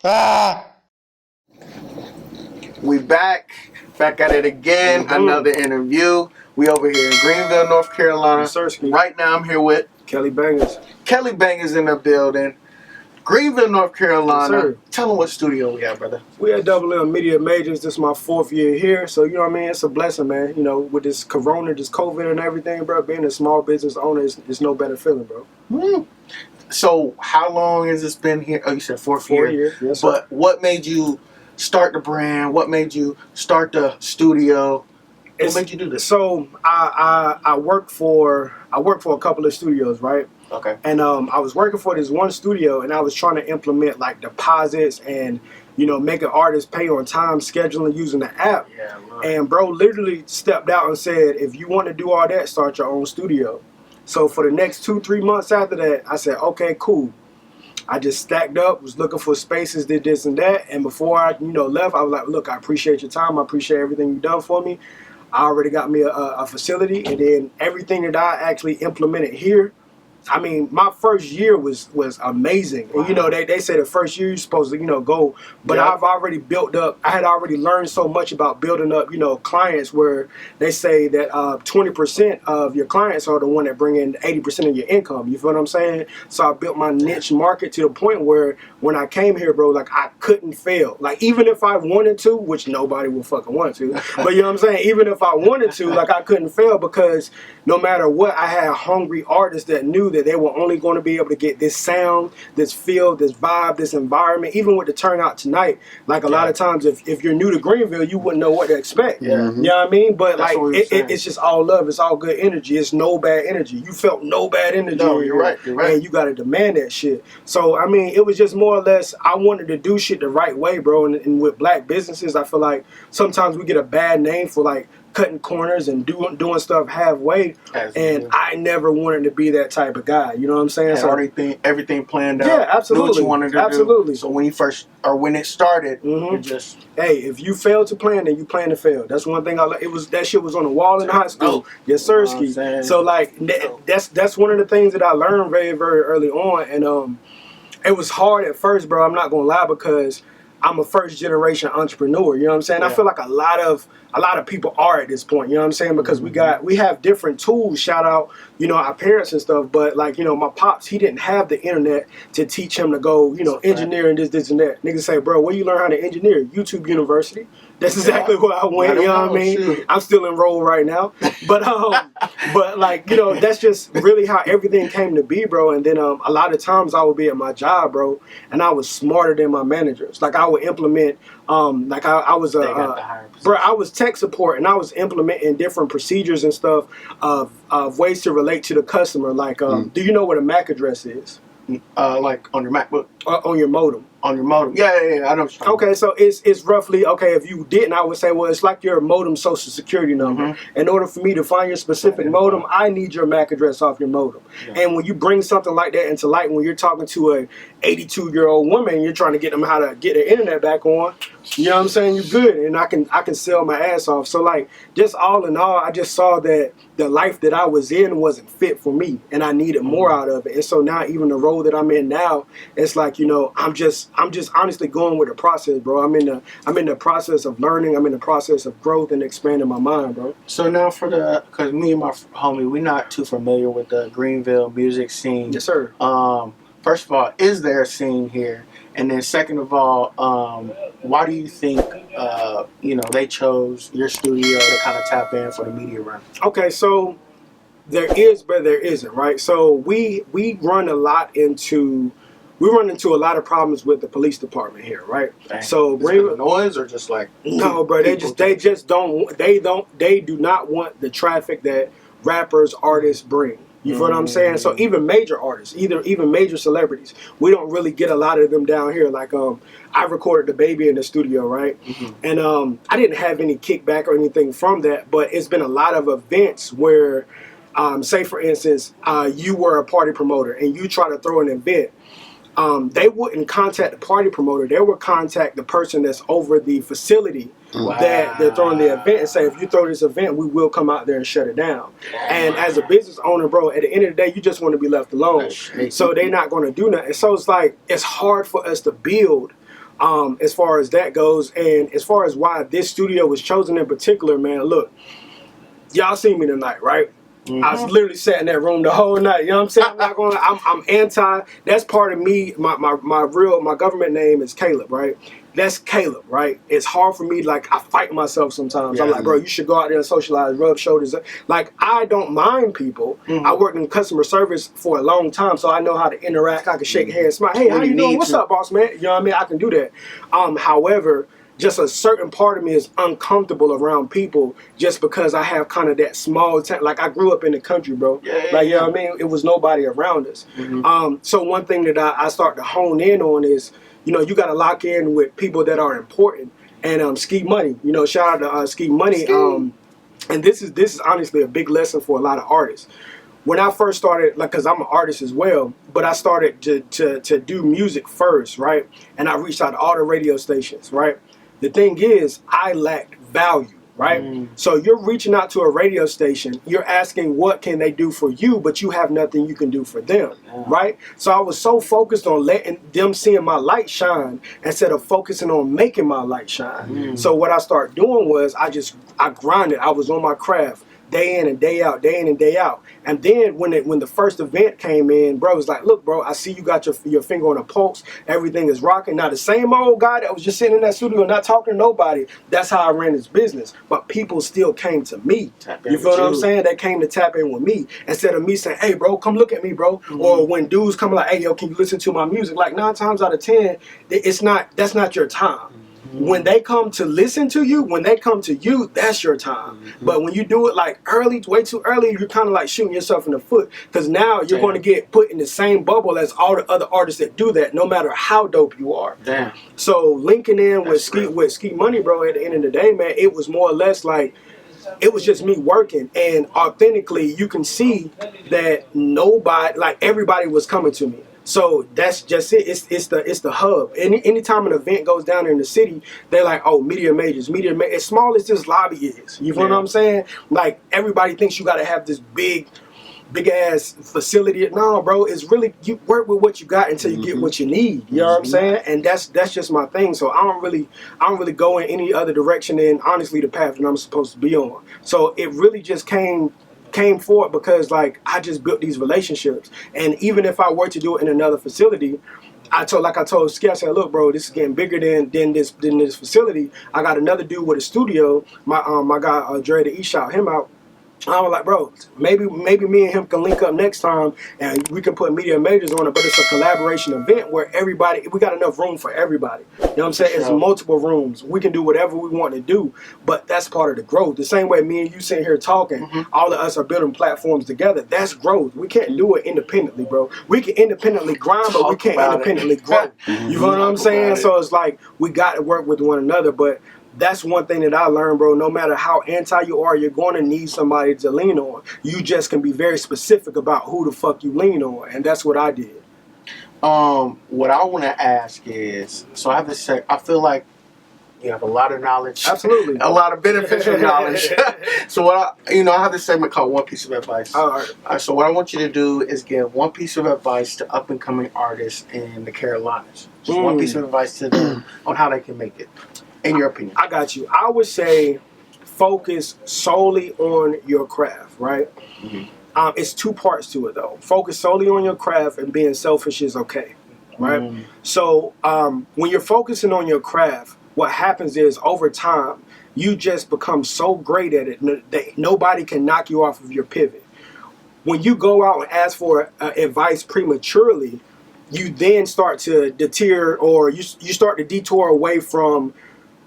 Ah! We back at it again. Another interview. We over here in Greenville, North Carolina. Right now, I'm here with Kelly Bangaz. Kelly Bangaz in the building. Greenville, North Carolina. Tell them what studio we have, brother. We at Double M Media Majors. This is my 4th year here, so you know what I mean. It's a blessing, man. You know, with this Corona, this COVID, and everything, bro. Being a small business owner is no better feeling, bro. So, how long has this been here? Oh, you said 4th year. 4 years. Yes, sir. But what made you start the brand? What made you start the studio? What made you do this? So I work for a couple of studios, right? Okay. And I was working for this one studio, and I was trying to implement like deposits and making artists pay on time, scheduling using the app. Yeah. And bro literally stepped out and said, if you want to do all that, start your own studio. So for the next 2-3 months after that, I said, okay, cool. I just stacked up, was looking for spaces, did this and that. And before I, left, I was like, look, I appreciate your time. I appreciate everything you've done for me. I already got me a facility, and then everything that I actually implemented here. I mean, my first year was amazing. And they say the first year you're supposed to go, but I've already built up. I had already learned so much about building up clients, where they say that 20% of your clients are the one that bring in 80% of your income. You feel what I'm saying? So I built my niche market to the point where when I came here, bro, like I couldn't fail. Like even if I wanted to, which nobody will fucking want to, but you know what I'm saying? Even if I wanted to, like I couldn't fail, because no matter what, I had hungry artists that knew that they were only going to be able to get this sound, this feel, this vibe, this environment. Even with the turnout tonight, like a lot of times, if you're new to Greenville, you wouldn't know what to expect. Yeah. You know what I mean? But that's like it's just all love. It's all good energy. It's no bad energy. You felt no bad energy. No, you're right. You're right. And you got to demand that shit. So I mean, it was just more or less, I wanted to do shit the right way, bro. And with black businesses, I feel like sometimes we get a bad name for like cutting corners and doing stuff halfway, and I never wanted to be that type of guy. You know what I'm saying? So everything planned out. Yeah, absolutely. Knew what you wanted to do. So when it started, you just if you fail to plan, then you plan to fail. That's one thing I like. That shit was on the wall in high school. Yes, sir, ski. So like that's one of the things that I learned very, very early on, and it was hard at first, bro. I'm not gonna lie, because I'm a first generation entrepreneur. You know what I'm saying? Yeah. I feel like a lot of people are at this point. You know what I'm saying? Because we have different tools. Shout out, our parents and stuff. But like, my pops, he didn't have the internet to teach him to go, engineering this and that. Niggas say, bro, where you learn how to engineer? YouTube University. That's exactly where I went. You know what I mean? Shoot. I'm still enrolled right now, but like that's just really how everything came to be, bro. And then a lot of times I would be at my job, bro, and I was smarter than my managers. Like I would implement, like I was I was tech support, and I was implementing different procedures and stuff of ways to relate to the customer. Like, do you know what a MAC address is? Like on your MacBook, on your modem. On your modem, yeah, I know. Okay, so it's roughly, okay, if you didn't, I would say, well, it's like your modem social security number. In order for me to find your specific modem, I need your MAC address off your modem. And when you bring something like that into light, when you're talking to a 82-year-old woman, you're trying to get them how to get their internet back on, you know what I'm saying, you're good, and I can sell my ass off. So like, just all in all, I just saw that the life that I was in wasn't fit for me, and I needed more out of it. And so now, even the role that I'm in now, it's like, I'm just honestly going with the process, bro. I'm in the process of learning. I'm in the process of growth and expanding my mind, bro. So now because me and my homie, we're not too familiar with the Greenville music scene. Yes, sir. First of all, is there a scene here? And then second of all, why do you think they chose your studio to kind of tap in for the media run? Okay, so there is, but there isn't, right? So we run into a lot of problems with the police department here, right? Dang. So noise, or just like no, bro. They do not want the traffic that rappers, artists bring. You feel what I'm saying? So even major artists, even major celebrities, we don't really get a lot of them down here. Like I recorded the baby in the studio, right? And I didn't have any kickback or anything from that, but it's been a lot of events where, say for instance, you were a party promoter and you try to throw an event. They wouldn't contact the party promoter. They would contact the person that's over the facility that they're throwing the event and say, if you throw this event, we will come out there and shut it down. And as a business owner, bro, at the end of the day, you just want to be left alone. So they're not going to do nothing. So it's like, it's hard for us to build as far as that goes. And as far as why this studio was chosen in particular, man, look, y'all see me tonight, right? I was literally sat in that room the whole night. You know what I'm saying? I'm anti. That's part of me. My government name is Caleb, right? That's Caleb, right? It's hard for me. Like, I fight myself sometimes. I'm like, bro, you should go out there and socialize, rub shoulders. Like, I don't mind people. I worked in customer service for a long time, so I know how to interact. I can shake hands, smile. Hey, how you doing? What's up, boss man? You know what I mean? I can do that. However, just a certain part of me is uncomfortable around people just because I have kind of that small town. Like, I grew up in the country, bro. Like, you know what I mean? It was nobody around us. So one thing that I start to hone in on is, you know, you got to lock in with people that are important. And Ski Money, you know, shout out to Ski Money. And this is honestly a big lesson for a lot of artists. When I first started, like, cause I'm an artist as well, but I started to do music first, right? And I reached out to all the radio stations, right? The thing is, I lacked value, right? So you're reaching out to a radio station, you're asking what can they do for you, but you have nothing you can do for them, right? So I was so focused on letting them seeing my light shine instead of focusing on making my light shine. So what I started doing was I grinded. I was on my craft day in and day out, day in and day out. And then when the first event came in, bro, it was like, look, bro, I see you got your finger on the pulse. Everything is rocking. Now, the same old guy that was just sitting in that studio not talking to nobody, that's how I ran his business. But people still came to me. You feel what I'm saying? They came to tap in with me instead of me saying, hey, bro, come look at me, bro. Or when dudes come like, hey, yo, can you listen to my music? Like 9 times out of 10, that's not your time. When they come to listen to you, when they come to you, that's your time. But when you do it like early, way too early, you're kind of like shooting yourself in the foot. Because now you're going to get put in the same bubble as all the other artists that do that, no matter how dope you are. So linking in with Ski Money, bro, at the end of the day, man, it was more or less like, it was just me working, and authentically you can see that nobody, like everybody was coming to me. So that's just it. It's the hub. Anytime an event goes down in the city, they're like, oh, media majors. As small as this lobby is, you know what I'm saying? Like, everybody thinks you got to have this big ass facility. No, bro, it's really, you work with what you got until you get what you need. You know what I'm saying? And that's just my thing. So I don't really go in any other direction than honestly the path that I'm supposed to be on. So it really just came forward because, like, I just built these relationships. And even if I were to do it in another facility, I told Ski, I said, look, bro, this is getting bigger than this facility. I got another dude with a studio. My guy Dre, the E, shout him out. I was like, bro, maybe me and him can link up next time and we can put media majors on it, but it's a collaboration event where we got enough room for everybody. You know what I'm saying? It's multiple rooms. We can do whatever we want to do, but that's part of the growth. The same way me and you sitting here talking, all of us are building platforms together. That's growth. We can't do it independently, bro. We can independently grind, but we can't independently grow. You know what I'm saying? So it's like, we got to work with one another, but that's one thing that I learned, bro. No matter how anti you are, you're going to need somebody to lean on. You just can be very specific about who the fuck you lean on, and that's what I did. What I want to ask is, so I have to say, I feel like you have a lot of knowledge. Absolutely. A lot of beneficial knowledge. So I have this segment called One Piece of Advice. All right. So what I want you to do is give one piece of advice to up and coming artists in the Carolinas. Just one piece of advice to them on how they can make it. In your opinion. I got you. I would say focus solely on your craft, right? It's 2 parts to it, though. Focus solely on your craft, and being selfish is okay, right? So when you're focusing on your craft, what happens is over time, you just become so great at it that nobody can knock you off of your pivot. When you go out and ask for advice prematurely, you then start to deter, or you start to detour away from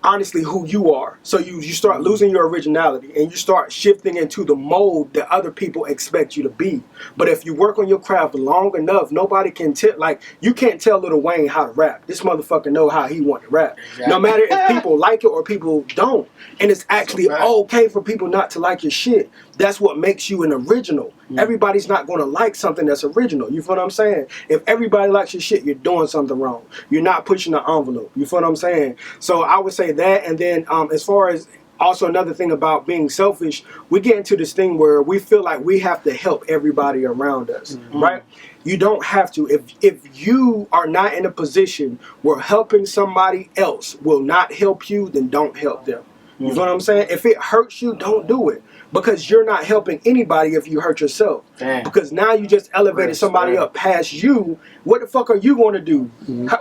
honestly who you are. So you start losing your originality, and you start shifting into the mold that other people expect you to be. But if you work on your craft long enough, nobody can tell, like, you can't tell Lil Wayne how to rap. This motherfucker know how he want to rap. Exactly. No matter if people like it or people don't. And it's actually okay for people not to like your shit. That's what makes you an original. Everybody's not going to like something that's original. You feel what I'm saying? If everybody likes your shit, you're doing something wrong. You're not pushing the envelope. You feel what I'm saying? So I would say say that, and then as far as also another thing about being selfish, we get into this thing where we feel like we have to help everybody around us, right? You don't have to. If you are not in a position where helping somebody else will not help you, then don't help them. You know what I'm saying? If it hurts you, don't do it. Because you're not helping anybody if you hurt yourself. Damn. Because now you just elevated somebody up past you. What the fuck are you going to do?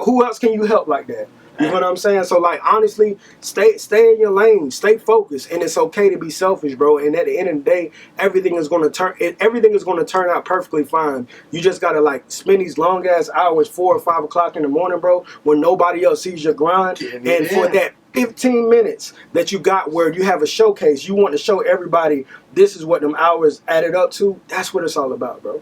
Who else can you help like that? You know what I'm saying? So, like, honestly, stay in your lane, stay focused, and it's okay to be selfish, bro. And at the end of the day, everything is going to turn out perfectly fine. You just gotta like spend these long ass hours, 4 or 5 o'clock in the morning, bro, when nobody else sees your grind, and for that 15 minutes that you got where you have a showcase, you want to show everybody this is what them hours added up to. That's what it's all about, bro.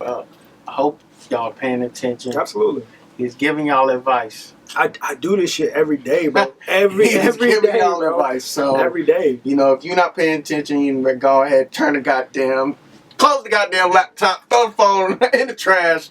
Well, I hope y'all are paying attention. Absolutely. He's giving y'all advice. I do this shit every day, bro. Every day, y'all bro. advice. So every day. You know, if you're not paying attention, you can go ahead, close the goddamn laptop, throw the phone in the trash.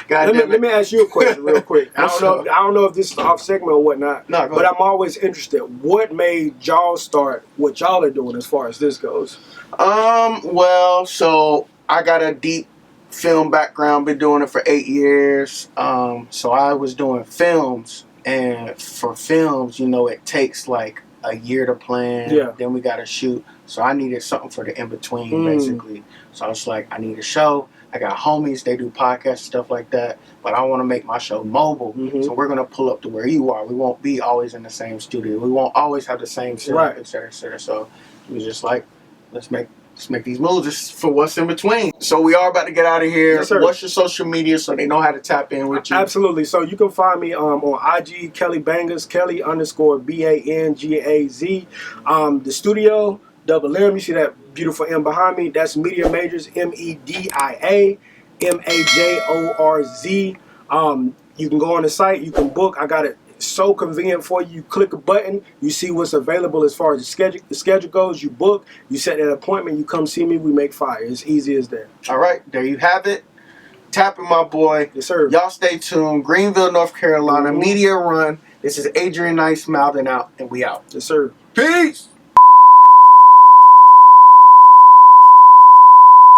Let me ask you a question real quick. I don't know if this is off segment or whatnot. No, but I'm always interested. What made y'all start what y'all are doing as far as this goes? Well, so I got a deep film background, been doing it for 8 years. So I was doing films, and for films, you know, it takes like a year to plan. Yeah. Then we got to shoot. So I needed something for the in between, basically. So I was like, I need a show. I got homies, they do podcasts, stuff like that. But I want to make my show mobile. So we're going to pull up to where you are. We won't be always in the same studio. We won't always have the same setup, et cetera, et cetera. So it was just like, let's make these moves just for what's in between. So we are about to get out of here. Yes, sir. What's your social media so they know how to tap in with you? Absolutely. So you can find me on IG, Kelly Bangaz, Kelly_BANGAZ. The studio, double M, you see that beautiful M behind me? That's Media Majors, MEDIA MAJORZ. You can go on the site, you can book. I got it so convenient for you. You click a button, you see what's available as far as the schedule goes. You book, you set that appointment, you come see me, we make fire. It's easy as that. All right, there you have it. Tapping my boy. Yes, sir. Y'all stay tuned. Greenville, North Carolina, Media Run. This is Adrian Nice mouthing out, and we out. Yes, sir. Peace.